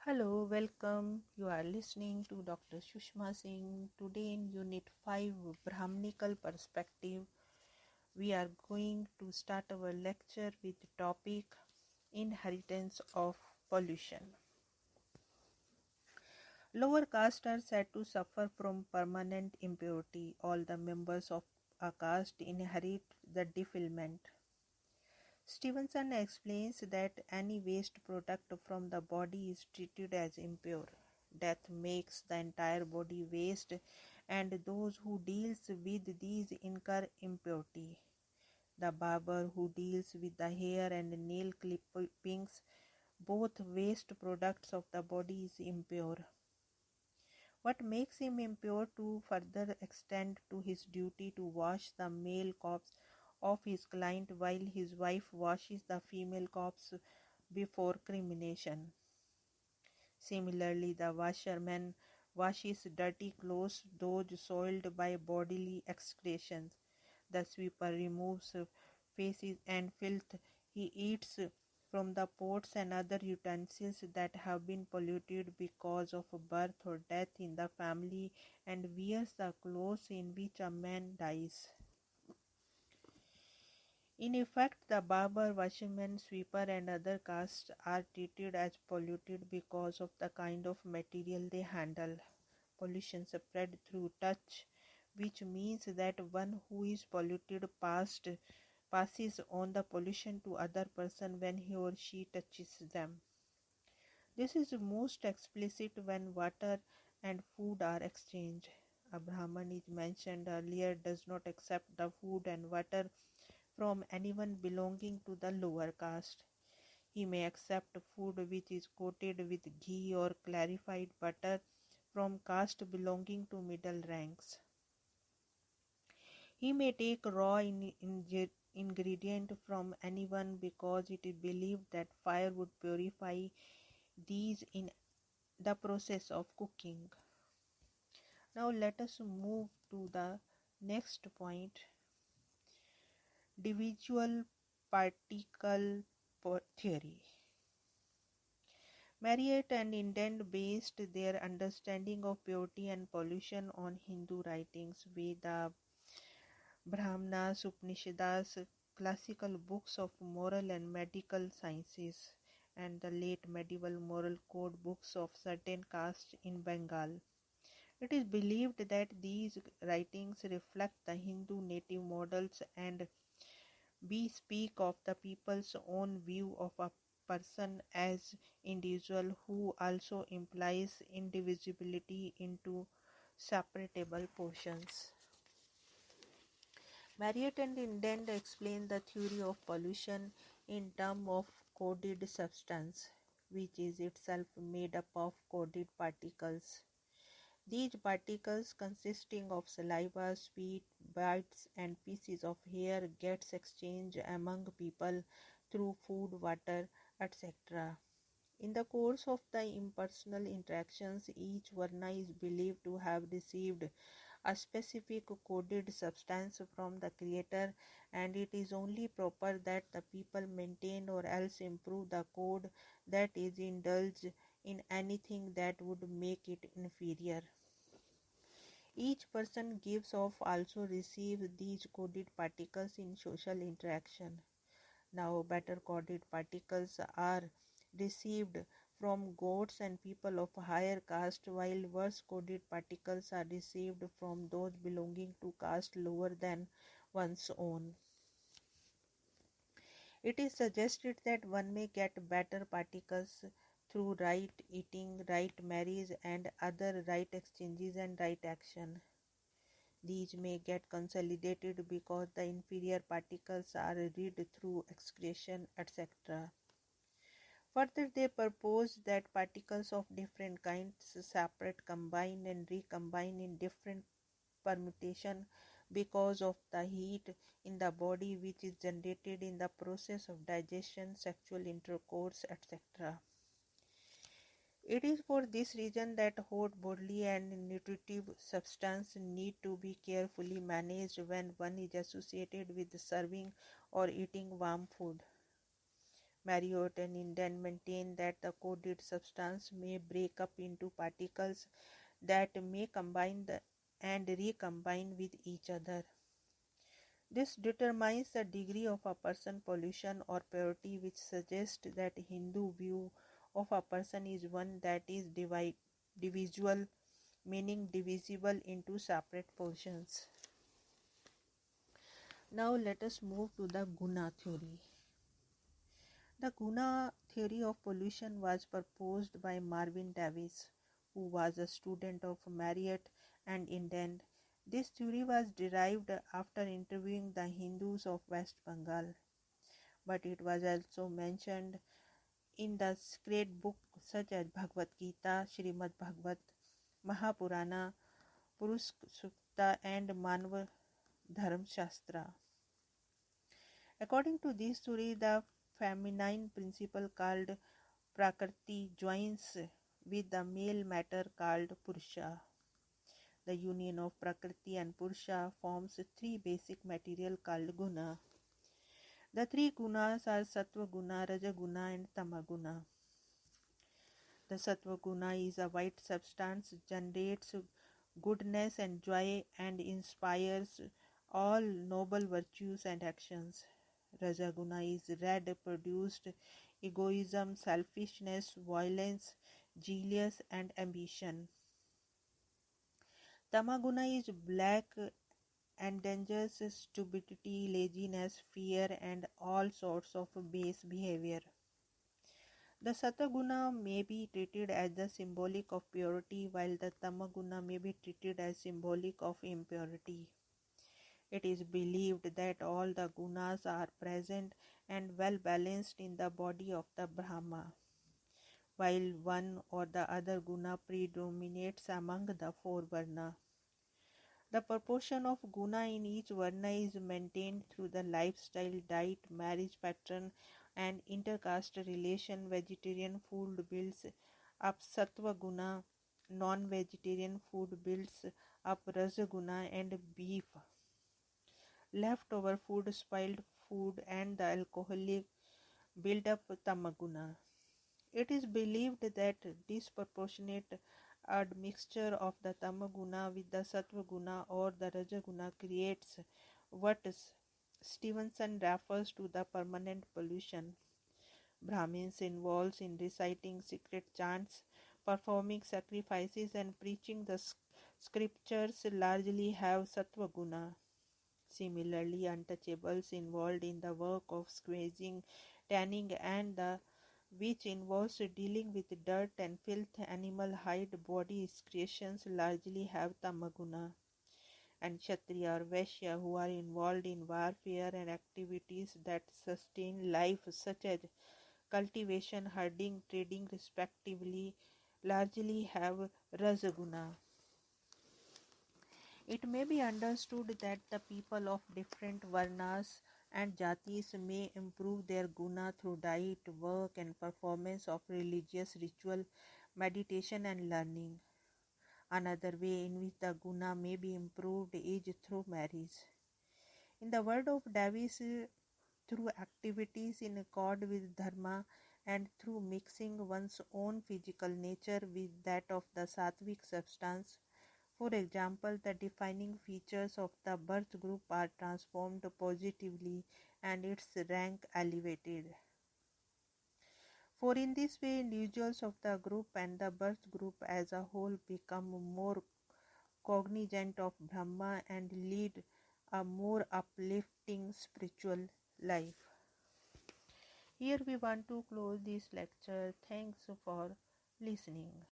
Hello, welcome. You are listening to Dr. Sushma Singh. Today in Unit 5, Brahminical Perspective, we are going to start our lecture with the topic Inheritance of Pollution. Lower castes are said to suffer from permanent impurity. All the members of a caste inherit the defilement. Stevenson explains that any waste product from the body is treated as impure. Death makes the entire body waste, and those who deals with these incur impurity. The barber who deals with the hair and nail clippings, both waste products of the body, is impure. What makes him impure to further extend to his duty to wash the male corpse of his client while his wife washes the female corpse before cremation. Similarly, the washerman washes dirty clothes, those soiled by bodily excretions. The sweeper removes feces and filth. He eats from the pots and other utensils that have been polluted because of birth or death in the family, and wears the clothes in which a man dies. In effect, the barber, washerman, sweeper, and other castes are treated as polluted because of the kind of material they handle. Pollution spread through touch, which means that one who is polluted passes on the pollution to other person when he or she touches them. This is most explicit when water and food are exchanged. A Brahman is mentioned earlier does not accept the food and water from anyone belonging to the lower caste. He may accept food which is coated with ghee or clarified butter from caste belonging to middle ranks. He may take raw ingredient from anyone because it is believed that fire would purify these in the process of cooking. Now let us move to the next point. Individual particle theory. Marriott and Indent based their understanding of purity and pollution on Hindu writings, Veda, Brahmanas, Upanishads, classical books of moral and medical sciences, and the late medieval moral code books of certain castes in Bengal. It is believed that these writings reflect the Hindu native models and we speak of the people's own view of a person as individual, who also implies indivisibility into separable portions. Marriott and Indent explain the theory of pollution in terms of coded substance, which is itself made up of coded particles. These particles, consisting of saliva, sweat, bites, and pieces of hair, gets exchanged among people through food, water, etc. In the course of the impersonal interactions, each Varna is believed to have received a specific coded substance from the Creator, and it is only proper that the people maintain or else improve the code, that is, indulge in anything that would make it inferior. Each person gives off also receives these coded particles in social interaction. Now, better coded particles are received from goats and people of higher caste, while worse coded particles are received from those belonging to caste lower than one's own. It is suggested that one may get better particles through right eating, right marriage, and other right exchanges and right action. These may get consolidated because the inferior particles are read through excretion, etc. Further, they propose that particles of different kinds separate, combine, and recombine in different permutation because of the heat in the body which is generated in the process of digestion, sexual intercourse, etc. It is for this reason that hot bodily and nutritive substance need to be carefully managed when one is associated with serving or eating warm food. Marriott and Inden maintain that the coded substance may break up into particles that may combine and recombine with each other. This determines the degree of a person's pollution or purity, which suggests that Hindu view of a person is one that is divisible, meaning divisible into separate portions. Now let us move to the Guna theory. The Guna theory of pollution was proposed by Marvin Davis, who was a student of Marriott and Inden. This theory was derived after interviewing the Hindus of West Bengal, but it was also mentioned in the sacred books such as Bhagavad Gita, Srimad Bhagavat, Mahapurana, Purush Sukta, and Manva Dharma Shastra. According to this theory, the feminine principle called Prakriti joins with the male matter called Purusha. The union of Prakriti and Purusha forms three basic material called Guna. The three Gunas are Sattva Guna, Raja Guna, and Tama Guna. The Sattva Guna is a white substance, generates goodness and joy, and inspires all noble virtues and actions. Rajaguna is red, produced egoism, selfishness, violence, jealousy, and ambition. Tamaguna is black, endangers stupidity, laziness, fear, and all sorts of base behavior. The Sataguna may be treated as the symbolic of purity, while the Tamaguna may be treated as symbolic of impurity. It is believed that all the gunas are present and well balanced in the body of the Brahma, while one or the other guna predominates among the four varna. The proportion of guna in each varna is maintained through the lifestyle, diet, marriage pattern, and intercaste relation. Vegetarian food builds up sattva guna, non-vegetarian food builds up rasa guna, and beef, leftover food, spoiled food, and the alcoholic build up tamaguna. It is believed that disproportionate admixture of the tamaguna with the sattva-guna or the rajaguna creates what Stevenson refers to the permanent pollution. Brahmins involved in reciting secret chants, performing sacrifices, and preaching the scriptures largely have sattva-guna. Similarly, untouchables involved in the work of squeezing, tanning, and the which involves dealing with dirt and filth, animal hide, body excretions largely have tamaguna. And Kshatriya or Vaishya, who are involved in warfare and activities that sustain life such as cultivation, herding, trading respectively, largely have rajaguna. It may be understood that the people of different varnas and jatis may improve their guna through diet, work, and performance of religious ritual, meditation, and learning. Another way in which the guna may be improved is through marriage. In the word of Davis, through activities in accord with dharma and through mixing one's own physical nature with that of the sattvic substance. For example, the defining features of the birth group are transformed positively and its rank elevated. For in this way, individuals of the group and the birth group as a whole become more cognizant of Brahma and lead a more uplifting spiritual life. Here we want to close this lecture. Thanks for listening.